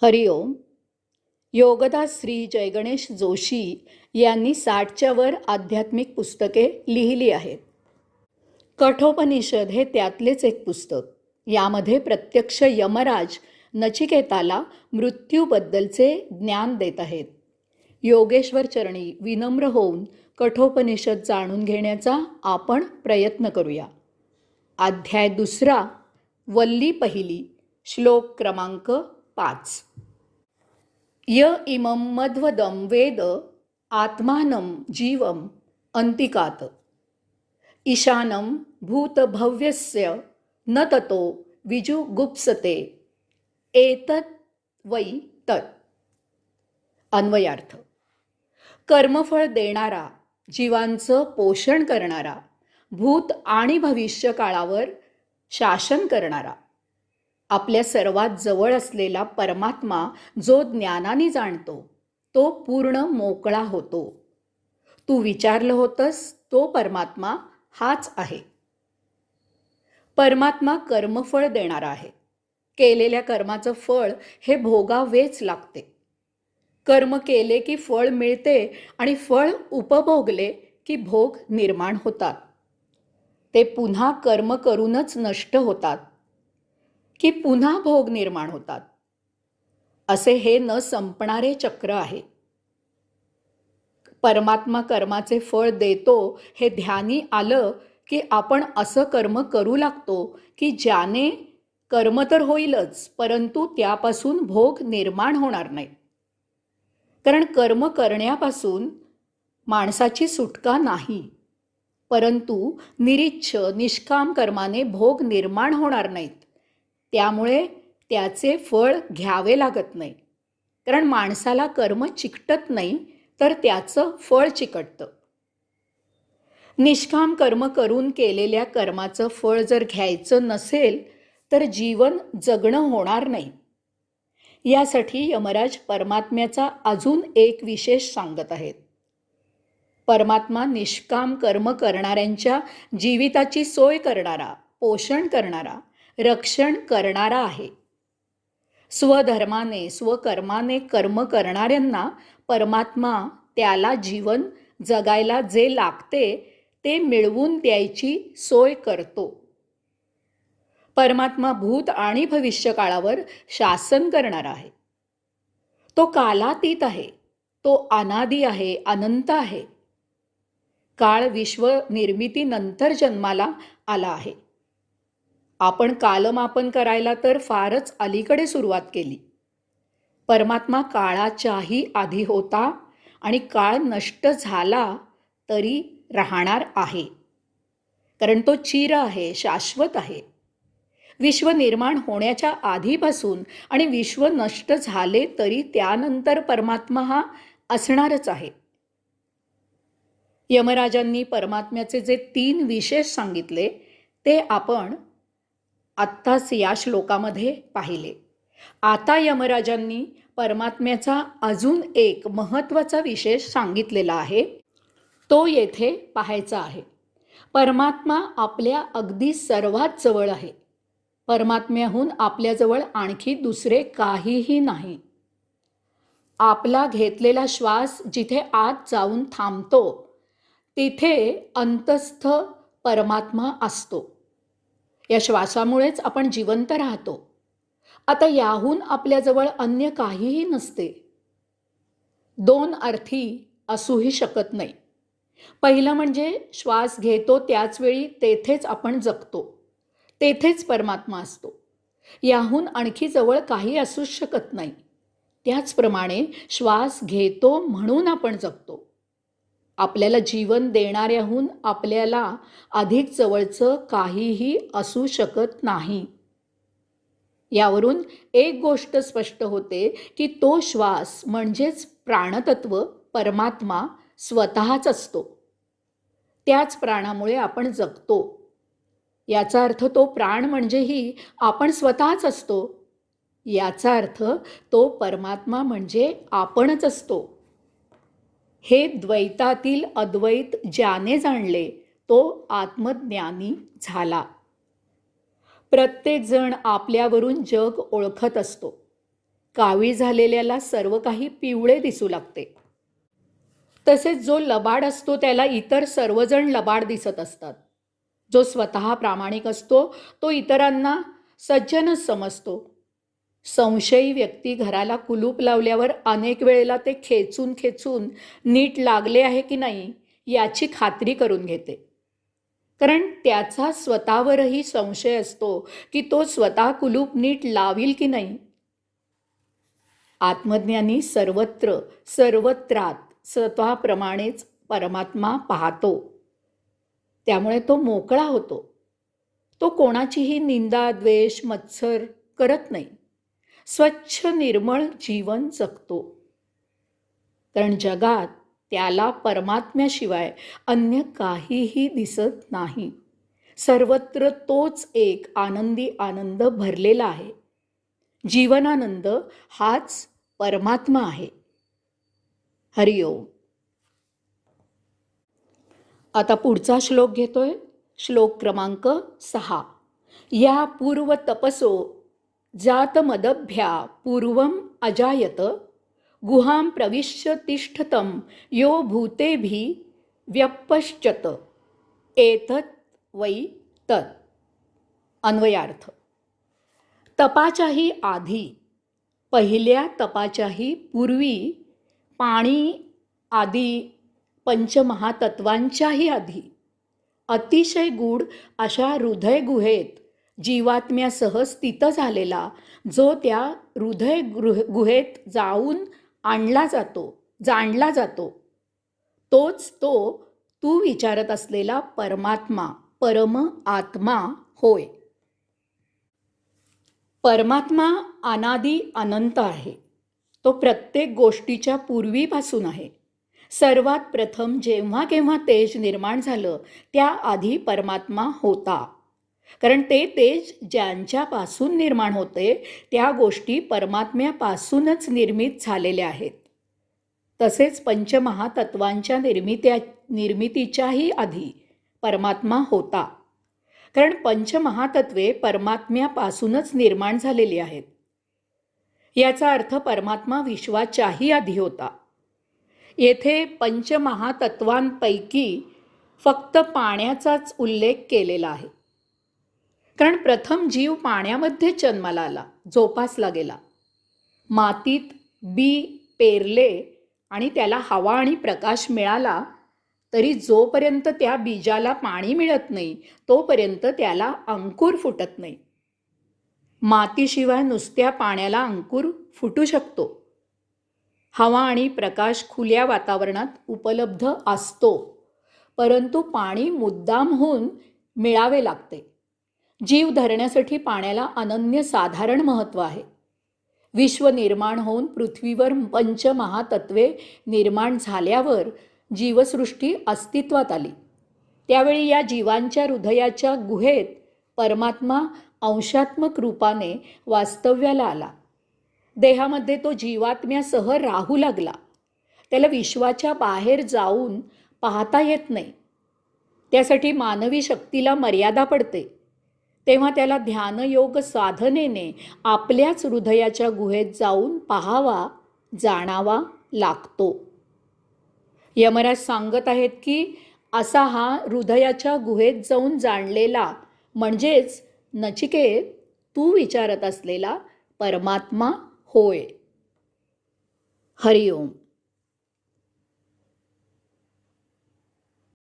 हरिओम. योगदास श्री जयगणेश जोशी यांनी 60च्या वर आध्यात्मिक पुस्तके लिहिली आहेत. कठोपनिषद हे त्यातलेच एक पुस्तक. यामध्ये प्रत्यक्ष यमराज नचिकेताला मृत्यूबद्दलचे ज्ञान देत आहेत. योगेश्वर चरणी विनम्र होऊन कठोपनिषद जाणून घेण्याचा आपण प्रयत्न करूया. अध्याय 2, वल्ली पहिली, श्लोक क्रमांक 5. य इमं मध्वदं वेद आत्मानं जीवम अंतिकात ईशानं भूतभव्यस्य न ततो विजुगुप्सते एतत् वै तत्. अन्वयार्थ. कर्मफळ देणारा, जीवांचं पोषण करणारा, भूत आणि भविष्य काळावर शासन करणारा, आपल्या सर्वात जवळ असलेला परमात्मा जो ज्ञानाने जाणतो तो पूर्ण मोकळा होतो. तू विचारलं होतंस तो परमात्मा हाच आहे. परमात्मा कर्मफळ देणारा आहे. केलेल्या कर्माचं फळ हे भोगावेच लागते. कर्म केले की फळ मिळते आणि फळ उपभोगले की भोग निर्माण होतात. ते पुन्हा कर्म करूनच नष्ट होतात की पुन्हा भोग निर्माण होतात. असे हे न संपणारे चक्र आहे. परमात्मा कर्माचे फळ देतो हे ध्यानी आलं की आपण असं कर्म करू लागतो की ज्याने कर्म तर होईलच परंतु त्यापासून भोग निर्माण होणार नाही. कारण कर्म करण्यापासून माणसाची सुटका नाही, परंतु निरीच्छ निष्काम कर्माने भोग निर्माण होणार नाहीत. त्यामुळे त्याचे फळ घ्यावे लागत नाही. कारण माणसाला कर्म चिकटत नाही तर त्याचं फळ चिकटतं. निष्काम कर्म करून केलेल्या कर्माचं फळ जर घ्यायचं नसेल तर जीवन जगणं होणार नाही. यासाठी यमराज परमात्म्याचा अजून एक विशेष सांगत आहेत. परमात्मा निष्काम कर्म करणाऱ्यांच्या जीविताची सोय करणारा, पोषण करणारा, रक्षण करणारा आहे. स्वधर्माने स्वकर्माने कर्म करणाऱ्यांना परमात्मा त्याला जीवन जगायला जे लागते ते मिळवून द्यायची सोय करतो. परमात्मा भूत आणि भविष्य काळावर शासन करणारा आहे. तो कालातीत आहे. तो अनादी आहे, अनंत आहे. काळ विश्व निर्मितीनंतर जन्माला आला आहे. आपण कालमापन करायला तर फारच अलीकडे सुरुवात केली. परमात्मा काळाच्याही आधी होता आणि काळ नष्ट झाला तरी राहणार आहे. कारण तो चिर आहे, शाश्वत आहे. विश्व निर्माण होण्याच्या आधीपासून आणि विश्व नष्ट झाले तरी त्यानंतर परमात्मा हा असणारच आहे. यमराजांनी परमात्म्याचे जे 3 विशेष सांगितले ते आपण आत्ताच या श्लोकामध्ये पाहिले. आता यमराजांनी परमात्म्याचा अजून एक महत्त्वाचा विशेष सांगितलेला आहे. तो येथे पाहायचा आहे. परमात्मा आपल्या अगदी सर्वात जवळ आहे. परमात्म्याहून आपल्याजवळ आणखी दुसरे काहीही नाही. आपला घेतलेला श्वास जिथे आत जाऊन थांबतो तिथे अंतस्थ परमात्मा असतो. या श्वासामुळेच आपण जिवंत राहतो. आता याहून आपल्याजवळ अन्य काहीही नसते. 2 अर्थी असूही शकत नाही. पहिलं म्हणजे श्वास घेतो त्याचवेळी तेथेच आपण जगतो. तेथेच परमात्मा असतो. याहून आणखी जवळ काही असूच शकत नाही. त्याचप्रमाणे श्वास घेतो म्हणून आपण जगतो. आपल्याला जीवन देणाऱ्याहून आपल्याला अधिक जवळचं काहीही असू शकत नाही. यावरून एक गोष्ट स्पष्ट होते की तो श्वास म्हणजेच प्राणतत्व परमात्मा स्वतःच असतो. त्याच प्राणामुळे आपण जगतो. याचा अर्थ तो प्राण म्हणजेही आपण स्वतःच असतो. याचा अर्थ तो परमात्मा म्हणजे आपणच असतो. हे द्वैतातील अद्वैत ज्याने जाणले तो आत्मज्ञानी झाला. प्रत्येकजण आपल्यावरून जग ओळखत असतो. कावीळ झालेल्याला सर्व काही पिवळे दिसू लागते. तसेच जो लबाड असतो त्याला इतर सर्वजण लबाड दिसत असतात. जो स्वतः प्रामाणिक असतो तो इतरांना सज्जनच समजतो. संशयी व्यक्ती घराला कुलूप लावल्यावर अनेक वेळेला ते खेचून खेचून नीट लागले आहे की नाही याची खात्री करून घेते. कारण त्याचा स्वतःवरही संशय असतो की तो स्वतः कुलूप नीट लावील की नाही. आत्मज्ञानी सर्वत्र सर्वत्रात स्वतःप्रमाणेच परमात्मा पाहतो. त्यामुळे तो मोकळा होतो. तो कोणाचीही निंदा द्वेष मत्सर करत नाही. स्वच्छ निर्मळ जीवन जगतो. कारण जगात त्याला परमात्म्याशिवाय अन्य काहीही दिसत नाही. सर्वत्र तोच एक आनंदी आनंद भरलेला आहे. जीवनानंद हाच परमात्मा आहे. हरिओम. आता पुढचा श्लोक घेतोय. श्लोक क्रमांक 6. या पूर्व तपसो जातमदभ्या पूर्वम अजायत गुहां प्रविश्य तिष्ठतं यो भूतेभि व्यपश्चत एतत् वै तत्. अन्वयार्थ. तपाच्याही आधी, पहिल्या तपाच्याही पूर्वी, पाणी आदी पंचमहातत्वांच्याही आधी अतिशय गूढ अशा हृदय गुहेत जीवात्म्यासह स्थित झालेला जो त्या हृदय गुहेत जाणला जातो तोच तो तू विचारत असलेला परमात्मा परम आत्मा होय. परमात्मा अनादी अनंत आहे. तो प्रत्येक गोष्टीच्या पूर्वीपासून आहे. सर्वात प्रथम जेव्हा केव्हा तेज निर्माण झालं त्याआधी परमात्मा होता. कारण ते तेज ज्यांच्यापासून निर्माण होते त्या गोष्टी परमात्म्यापासूनच निर्मित झालेल्या आहेत. तसेच पंचमहातत्वांच्या निर्मितीच्याही आधी परमात्मा होता. कारण पंचमहातत्वे परमात्म्यापासूनच निर्माण झालेली आहेत. याचा अर्थ परमात्मा विश्वाच्याही आधी होता. येथे पंचमहातत्वांपैकी फक्त पाण्याचाच उल्लेख केलेला आहे. कारण प्रथम जीव पाण्यामध्ये जन्माला आला, जोपासला गेला. मातीत बी पेरले आणि त्याला हवा आणि प्रकाश मिळाला तरी जोपर्यंत त्या बीजाला पाणी मिळत नाही तोपर्यंत त्याला अंकुर फुटत नाही. मातीशिवाय नुसत्या पाण्याला अंकुर फुटू शकतो. हवा आणि प्रकाश खुल्या वातावरणात उपलब्ध असतो, परंतु पाणी मुद्दामहून मिळावे लागते. जीव धरण्यासाठी पाण्याला अनन्यसाधारण महत्त्व आहे. विश्व निर्माण होऊन पृथ्वीवर पंचमहातत्वे निर्माण झाल्यावर जीवसृष्टी अस्तित्वात आली. त्यावेळी या जीवांच्या हृदयाच्या गुहेत परमात्मा अंशात्मक रूपाने वास्तव्याला आला. देहामध्ये तो जीवात्म्यासह राहू लागला. त्याला विश्वाच्या बाहेर जाऊन पाहता येत नाही. त्यासाठी मानवी शक्तीला मर्यादा पडते. तेव्हा त्याला ध्यानयोग साधनेने आपल्याच हृदयाच्या गुहेत जाऊन पाहावा जाणावा लागतो. यमराज सांगत आहेत की असा हा हृदयाच्या गुहेत जाऊन जाणलेला म्हणजेच नचिकेत तू विचारत असलेला परमात्मा होय. हरिओम.